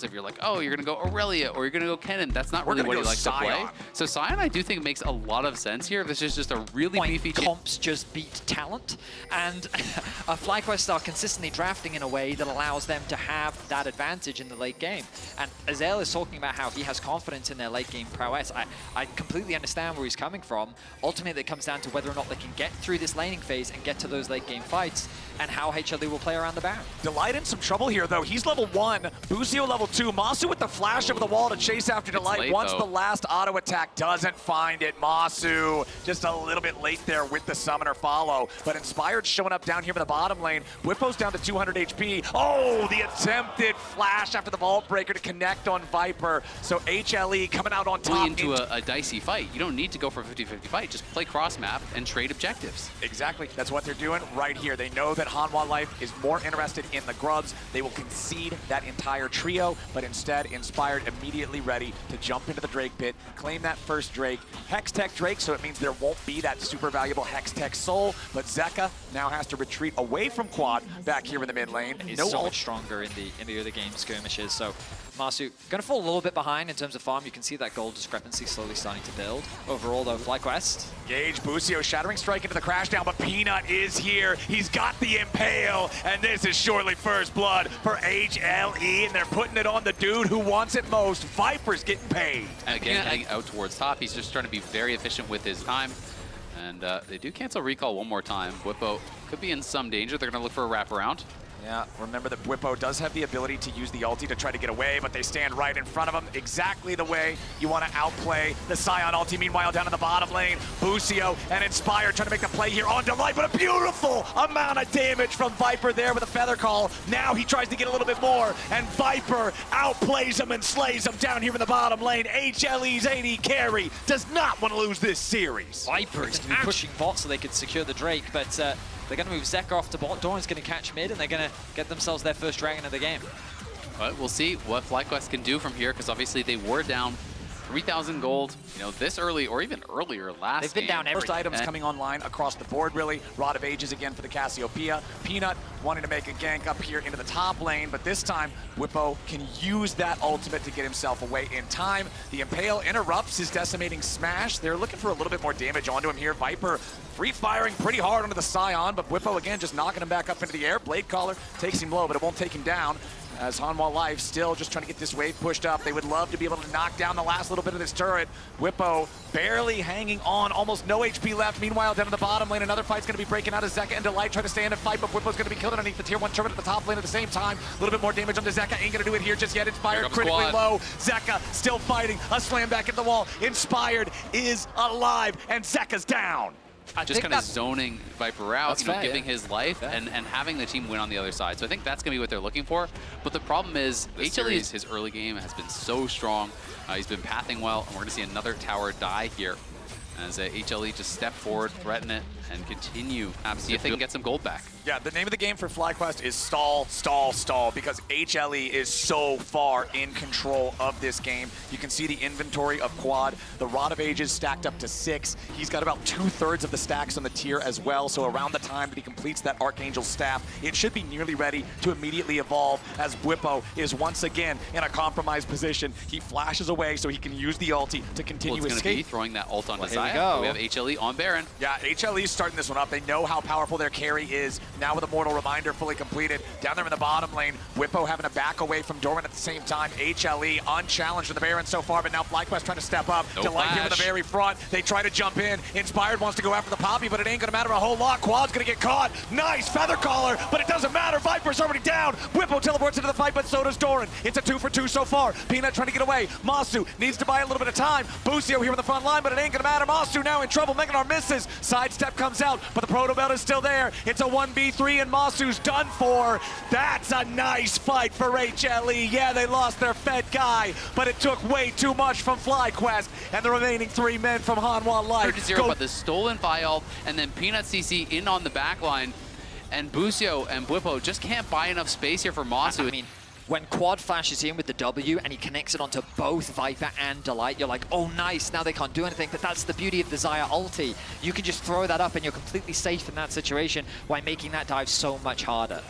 if you're like, oh, you're going to go Aurelia or you're going to go Kennen. That's not really what he likes to play. So Sion, I do think, makes a lot of sense here. This is just a really beefy comps just beat talent, and FlyQuest are consistently drafting in a way that allows them to have that advantage in the late game. And Azael is talking about how he has confidence in their late game prowess. I completely understand where he's coming from. Ultimately, it comes down to whether or not they can get through this laning phase and get to those late game fights, and how HLE will play around the Baron. Delight in some trouble here, though. He's level 1, Busio level 2. Masu with the flash over the wall to chase after Delight. Once the last auto attack doesn't find it, Masu just a little bit late there with the summoner follow. But Inspired showing up down here in the bottom lane. Whippo's down to 200 HP. Oh, the attempted flash after the Vault Breaker to connect on Viper. So HLE coming out on top. Into a dicey fight. You don't need to go for a 50-50 fight. Just play cross map and trade objectives. Exactly. That's what they're doing right here. They know that Hanwha Life is more interested in the grubs. They will concede that entire trio, but instead Inspired immediately ready to jump into the Drake pit, claim that first Drake, Hex Tech Drake, so it means there won't be that super valuable Hex Tech soul, but Zeka now has to retreat away from Quad back here in the mid lane. He's so much stronger in the early game skirmishes, so Masu gonna fall a little bit behind in terms of farm. You can see that gold discrepancy slowly starting to build. Overall though, FlyQuest. Gage, Busio, Shattering Strike into the crash down, but Peanut is here. He's got the Impale, and this is surely first blood for HLE, and they're putting it on the dude who wants it most. Viper's getting paid. And again, heading out towards top. He's just trying to be very efficient with his time. And they do cancel recall one more time. Whippo could be in some danger. They're going to look for a wraparound. Yeah, remember that Whippo does have the ability to use the ulti to try to get away, but they stand right in front of him, exactly the way you want to outplay the Sion ulti. Meanwhile, down in the bottom lane, Busio and Inspire trying to make the play here on Delight, but a beautiful amount of damage from Viper there with a Feather Call. Now he tries to get a little bit more, and Viper outplays him and slays him down here in the bottom lane. HLE's AD carry does not want to lose this series. Viper is going to be pushing bot so they could secure the Drake, but they're going to move Zeka off to bot. Doran's going to catch mid, and they're going to get themselves their first dragon of the game. But we'll see what FlyQuest can do from here, because obviously they were down 3,000 gold, this early or even earlier last They've been down every. First items coming online across the board, really. Rod of Ages again for the Cassiopeia. Peanut wanting to make a gank up here into the top lane, but this time Whippo can use that ultimate to get himself away in time. The Impale interrupts his decimating smash. They're looking for a little bit more damage onto him here. Viper free firing pretty hard onto the Sion, but Whippo again just knocking him back up into the air. Blade Caller takes him low, but it won't take him down. As Hanwha Life still just trying to get this wave pushed up. They would love to be able to knock down the last little bit of this turret. Whippo barely hanging on, almost no HP left. Meanwhile, down in the bottom lane, another fight's going to be breaking out as Zeka and Delight try to stay in a fight, but Whippo's going to be killed underneath the tier 1 turret at the top lane at the same time. A little bit more damage onto Zeka. Ain't going to do it here just yet. Inspired critically low. Zeka still fighting. A slam back at the wall. Inspired is alive, and Zeka's down. Just kind of zoning Viper out, giving his life and having the team win on the other side. So I think that's going to be what they're looking for. But the problem is, HLE's his early game has been so strong. He's been pathing well, and we're going to see another tower die here as HLE just step forward, threaten it, and continue. See if they can get some gold back. Yeah, the name of the game for FlyQuest is stall, stall, stall, because HLE is so far in control of this game. You can see the inventory of Quad. The Rod of Ages stacked up to 6. He's got about 2/3 of the stacks on the tier as well, so around the time that he completes that Archangel staff, it should be nearly ready to immediately evolve as Whippo is once again in a compromised position. He flashes away so he can use the ulti to continue escape. escape. Going to be throwing that ult on Desire. We have HLE on Baron. Yeah, HLE's starting this one up. They know how powerful their carry is. Now with Immortal Reminder fully completed. Down there in the bottom lane, Whippo having to back away from Doran at the same time. HLE unchallenged with the Baron so far, but now FlyQuest trying to step up. Delight here in the very front. They try to jump in. Inspired wants to go after the Poppy, but it ain't gonna matter a whole lot. Quad's gonna get caught. Nice Feather Caller, but it doesn't matter. Viper's already down. Whippo teleports into the fight, but so does Doran. It's a 2 for 2 so far. Peanut trying to get away. Masu needs to buy a little bit of time. Busio here in the front line, but it ain't gonna matter. Masu now in trouble. Meganar misses. Sidestep comes out, but the Proto Belt is still there. It's a 1v3 and Masu's done for. That's a nice fight for HLE. Yeah, they lost their Fed guy, but it took way too much from FlyQuest and the remaining 3 men from Hanwha Life. 0-0, but the stolen Vial and then Peanut CC in on the back line, and Busio and Whippo just can't buy enough space here for Masu. I mean, when Quad flashes in with the W and he connects it onto both Viper and Delight, you're like, oh nice, now they can't do anything, but that's the beauty of the Xayah ulti. You can just throw that up and you're completely safe in that situation while making that dive so much harder.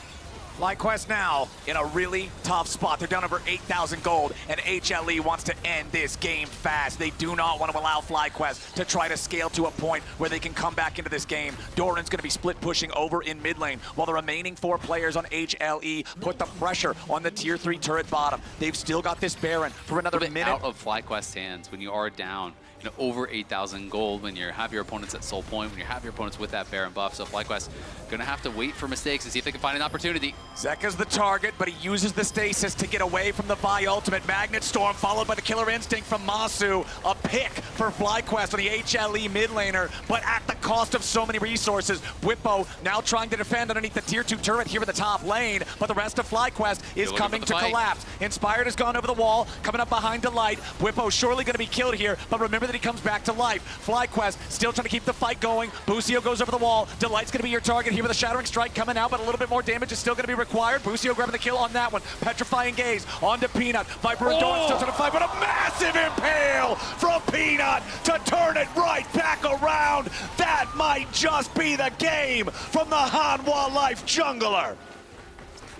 FlyQuest now in a really tough spot. They're down over 8,000 gold, and HLE wants to end this game fast. They do not want to allow FlyQuest to try to scale to a point where they can come back into this game. Doran's going to be split pushing over in mid lane, while the remaining 4 players on HLE put the pressure on the tier 3 turret bottom. They've still got this Baron for another minute. Out of FlyQuest's hands when you are down over 8,000 gold, when you have your opponents at soul point, when you have your opponents with that Baron buff. So FlyQuest gonna have to wait for mistakes and see if they can find an opportunity. Zeka's the target, but he uses the stasis to get away from the Vi ultimate. Magnet Storm followed by the Killer Instinct from Masu. A pick for FlyQuest on the HLE mid laner, but at the cost of so many resources. Whippo now trying to defend underneath the tier 2 turret here in the top lane, but the rest of FlyQuest is coming to collapse. Inspired has gone over the wall, coming up behind Delight. Whippo surely gonna be killed here, but remember that he comes back to life. FlyQuest still trying to keep the fight going. Busio goes over the wall. Delight's going to be your target here with a Shattering Strike coming out, but a little bit more damage is still going to be required. Busio grabbing the kill on that one. Petrifying Gaze onto Peanut. Viper and Dawn still trying to fight, but a massive impale from Peanut to turn it right back around. That might just be the game from the Hanwha Life jungler.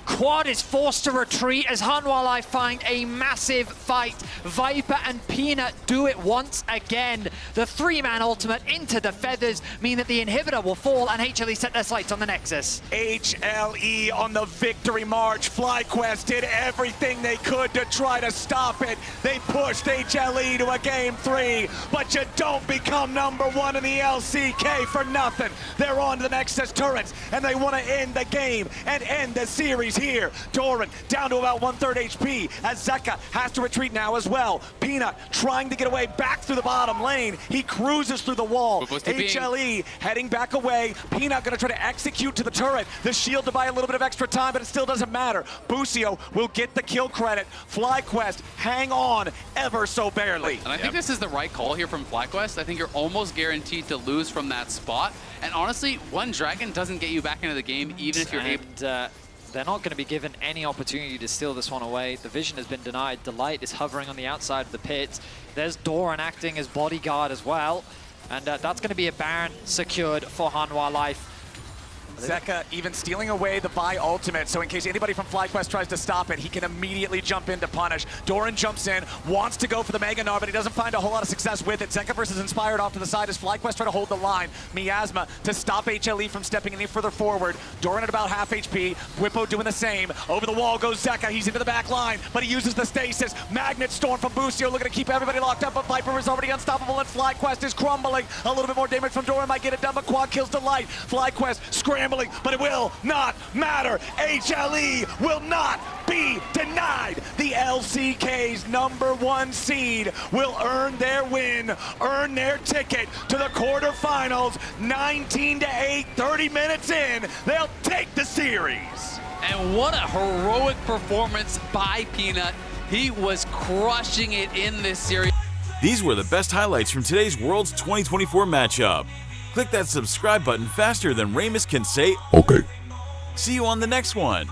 Quad is forced to retreat as Hanwha Life find a massive fight. Viper and Peanut do it once again. The 3-man ultimate into the feathers mean that the inhibitor will fall and HLE set their sights on the Nexus. HLE on the victory march. FlyQuest did everything they could to try to stop it. They pushed HLE to a game 3, but you don't become #1 in the LCK for nothing. They're on to the Nexus turrets, and they want to end the game and end the series here. Doran down to about 1/3 HP as Zeka has to retreat now as well. Peanut trying to get away back through the bottom lane. He cruises through the wall. HLE heading back away. Peanut going to try to execute to the turret. The shield to buy a little bit of extra time, but it still doesn't matter. Busio will get the kill credit. FlyQuest hang on ever so barely. And I think this is the right call here from FlyQuest. I think you're almost guaranteed to lose from that spot. And honestly, one dragon doesn't get you back into the game, even if you're able. They're not going to be given any opportunity to steal this one away. The vision has been denied. Delight is hovering on the outside of the pit. There's Doran acting as bodyguard as well. And that's going to be a Baron secured for Hanwha Life. Zeka even stealing away the Vi ultimate, so in case anybody from FlyQuest tries to stop it, he can immediately jump in to punish. Doran jumps in, wants to go for the Mega Gnar, but he doesn't find a whole lot of success with it. Zeka versus Inspired off to the side as FlyQuest try to hold the line. Miasma to stop HLE from stepping any further forward. Doran at about half HP. Whippo doing the same. Over the wall goes Zeka. He's into the back line, but he uses the stasis. Magnet Storm from Busio looking to keep everybody locked up, but Viper is already unstoppable and FlyQuest is crumbling. A little bit more damage from Doran might get it done, but Quad kills Delight. FlyQuest scrambling, but it will not matter. HLE will not be denied. The LCK's #1 seed will earn their win, earn their ticket to the quarterfinals. 19-8, 30 minutes in, they'll take the series. And what a heroic performance by Peanut. He was crushing it in this series. These were the best highlights from today's Worlds 2024 matchup. Click that subscribe button faster than Ramus can say, okay. See you on the next one.